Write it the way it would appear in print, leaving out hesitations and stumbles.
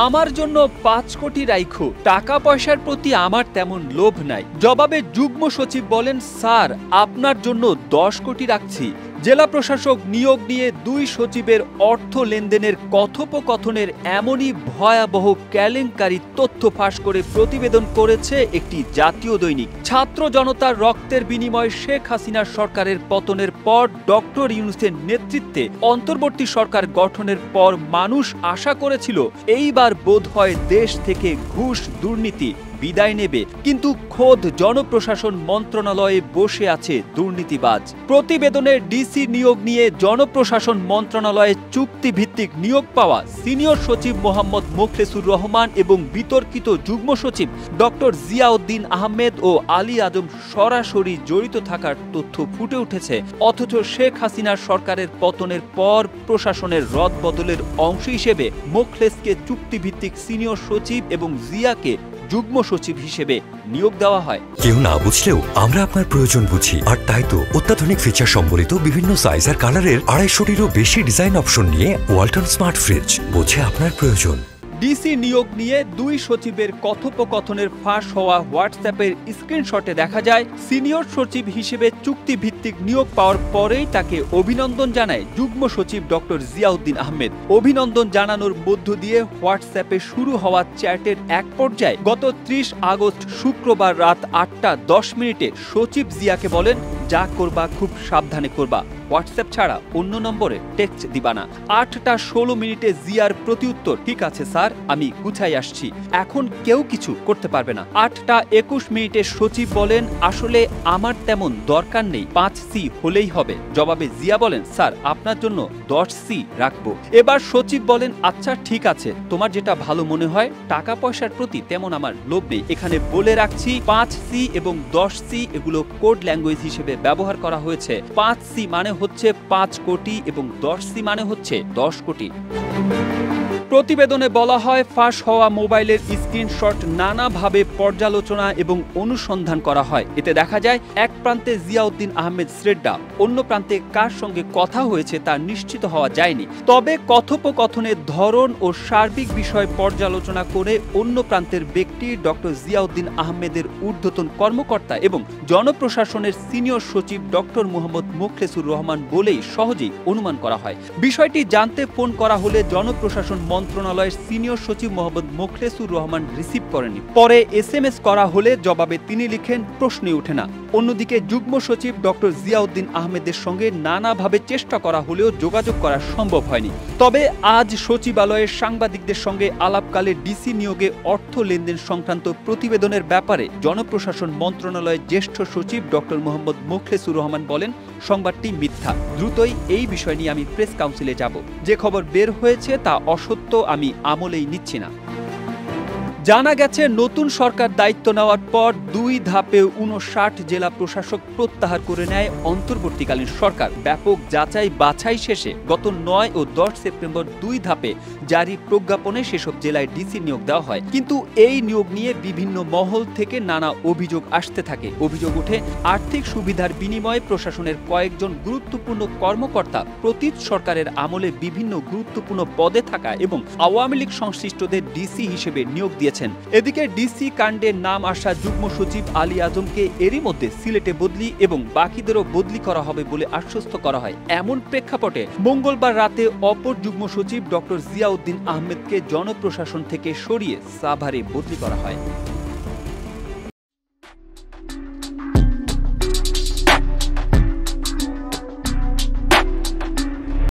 আমার জন্য ৫ কোটি রাইখো, টাকা পয়সার প্রতি আমার তেমন লোভ নাই। জবাবে যুগ্ম সচিব বলেন, স্যার আপনার জন্য ১০ কোটি রাখছি। জেলা প্রশাসক নিয়োগ নিয়ে ২ সচিবের অর্থ লেনদেনের কথোপকথনের এমনই ভয়াবহ কেলেঙ্কারি তথ্য ফাঁস করে প্রতিবেদন করেছে একটি জাতীয় দৈনিক। ছাত্র জনতার রক্তের বিনিময়ে শেখ হাসিনার সরকারের পতনের পর ডক্টর ইউনূসের নেতৃত্বে অন্তর্বর্তী সরকার গঠনের পর মানুষ আশা করেছিল এইবার বোধহয় দেশ থেকে ঘুষ দুর্নীতি বিদায় নেবে, কিন্তু খোদ জনপ্রশাসন মন্ত্রণালয়ে বসে আছে দুর্নীতিবাজ। প্রতিবেদনে ডিসি নিয়োগ নিয়ে জনপ্রশাসন মন্ত্রণালয়ে চুক্তিভিত্তিক নিয়োগ পাওয়া সিনিয়র সচিব মোহাম্মদ মোখলেসুর রহমান এবং বিতর্কিত যুগ্ম সচিব ডক্টর জিয়াউদ্দিন আহমেদ ও আলী আজম সরাসরি জড়িত থাকার তথ্য ফুটে উঠেছে। অথচ শেখ হাসিনার সরকারের পতনের পর প্রশাসনের রদবদলের অংশ হিসেবে মোখলেসকে চুক্তিভিত্তিক সিনিয়র সচিব এবং জিয়াকে যুগ্ম সচিব হিসেবে নিয়োগ দেওয়া হয়। কেউ না বুঝলেও আমরা আপনার প্রয়োজন বুঝি, আর তাই তো অত্যাধুনিক ফিচার সম্বলিত বিভিন্ন সাইজ আর কালারের ২৫০টিরও বেশি ডিজাইন অপশন নিয়ে ওয়ালটন স্মার্ট ফ্রিজ বোঝে আপনার প্রয়োজন। ডিসি নিয়োগ নিয়ে ২ সচিবের কথোপকথনের ফাঁস হওয়া হোয়াটসঅ্যাপের স্ক্রিনশটে দেখা যায়, সিনিয়র সচিব হিসেবে চুক্তিভিত্তিক নিয়োগ পাওয়ার পরেই তাকে অভিনন্দন জানায় যুগ্ম সচিব ডক্টর জিয়াউদ্দিন আহমেদ। অভিনন্দন জানানোর মধ্য দিয়ে হোয়াটসঅ্যাপে শুরু হওয়া চ্যাটের এক পর্যায়ে গত ৩০ আগস্ট শুক্রবার রাত ৮টা ১০ সচিব জিয়াকে বলেন, যা করবা খুব সাবধানে করবা, হোয়াটসঅ্যাপ ছাড়া অন্য নম্বরে টেক্সট দিবা না। ৮টা ১৬ জিয়ার প্রতিউত্তর, ঠিক আছে স্যার, আমি গুছাই আসছি, এখন কেউ কিছু করতে পারবে না। ৮টা ২১ সচিব বলেন, আসলে আমার তেমন দরকার নেই, ৫C হলেই হবে। জবাবে জিয়া বলেন, স্যার আপনার জন্য ১০C রাখবো। এবার সচিব বলেন, আচ্ছা ঠিক আছে, তোমার যেটা ভালো মনে হয়, টাকা পয়সার প্রতি তেমন আমার লোভ নেই। এখানে বলে রাখছি ৫C এবং ১০C এগুলো কোড ল্যাঙ্গুয়েজ হিসেবে ব্যবহার করা হয়েছে। ৫C মানে হচ্ছে ৫ কোটি এবং ১০C মানে হচ্ছে ১০ কোটি। প্রতিবেদনে বলা হয়, ফাঁস হওয়া মোবাইলের স্ক্রিনশট নানাভাবে পর্যালোচনা এবং অনুসন্ধান করা হয়। এতে দেখা যায়, এক প্রান্তে জিয়াউদ্দিন আহমেদ শ্রেড্ডা, অন্য প্রান্তে কার সঙ্গে কথা হয়েছে তা নিশ্চিত হওয়া যায়নি। তবে কথোপকথনের ধরন ও সার্বিক বিষয় পর্যালোচনা করে অন্য প্রান্তের ব্যক্তি ডক্টর জিয়াউদ্দিন আহমেদের ঊর্ধ্বতন কর্মকর্তা এবং জনপ্রশাসনের সিনিয়র সচিব ডক্টর মোহাম্মদ মোখলেসুর রহমান বলেই সহজেই অনুমান করা হয়। বিষয়টি জানতে ফোন করা হলে জনপ্রশাসন মন্ত্রণালয়ের সিনিয়র সচিব মোহাম্মদ মোখলেসুর রহমান রিসিভ করেনি। পরে SMS করা হলে জবাবে তিনি লিখেন, প্রশ্নই ওঠে না। অন্যদিকে যুগ্ম সচিব ডক্টর জিয়াউদ্দিন আহমেদের সঙ্গে নানাভাবে চেষ্টা করা হলেও যোগাযোগ করা সম্ভব হয়নি। তবে আজ সচিবালয়ের সাংবাদিকদের সঙ্গে আলাপকালে ডিসি নিয়োগে অর্থ লেনদেন সংক্রান্ত প্রতিবেদনের ব্যাপারে জনপ্রশাসন মন্ত্রণালয়ের জ্যেষ্ঠ সচিব ডক্টর মোহাম্মদ মোখলেসুর রহমান বলেন, সংবাদটি মিথ্যা, দ্রুতই এই বিষয় নিয়ে আমি প্রেস কাউন্সিলে যাব। যে খবর বের হয়েছে তা অসত্য, আমি আমলেই নিচ্ছি না। জানা গেছে, নতুন সরকার দায়িত্ব নেওয়ার পর ২ ধাপে ৫৯ জেলা প্রশাসক প্রত্যাহার করে নেয় অন্তর্বর্তীকালীন সরকার। ব্যাপক যাচাই বাছাই শেষে গত ৯ ও ১০ সেপ্টেম্বর ২ ধাপে জারি প্রজ্ঞাপনে সেসব জেলায় ডিসি নিয়োগ দেওয়া হয়। কিন্তু এই নিয়োগ নিয়ে বিভিন্ন মহল থেকে নানা অভিযোগ আসতে থাকে। অভিযোগ ওঠে, আর্থিক সুবিধার বিনিময়ে প্রশাসনের কয়েকজন গুরুত্বপূর্ণ কর্মকর্তা প্রতীত সরকারের আমলে বিভিন্ন গুরুত্বপূর্ণ পদে থাকা এবং আওয়ামী লীগ সংশ্লিষ্টদের ডিসি হিসেবে নিয়োগ দিয়েছে। এদিকে ডিসি কাণ্ডে নাম আসা যুগ্ম সচিব আলী আজমকে এরই মধ্যে সিলেটে বদলি এবং বাকিদেরও বদলি করা হবে বলে আশ্বস্ত করা হয়। এমন প্রেক্ষাপটে মঙ্গলবার রাতে অপর যুগ্ম সচিব ডক্টর জিয়াউদ্দিন আহমেদকে জনপ্রশাসন থেকে সরিয়ে সাভারে বদলি করা হয়।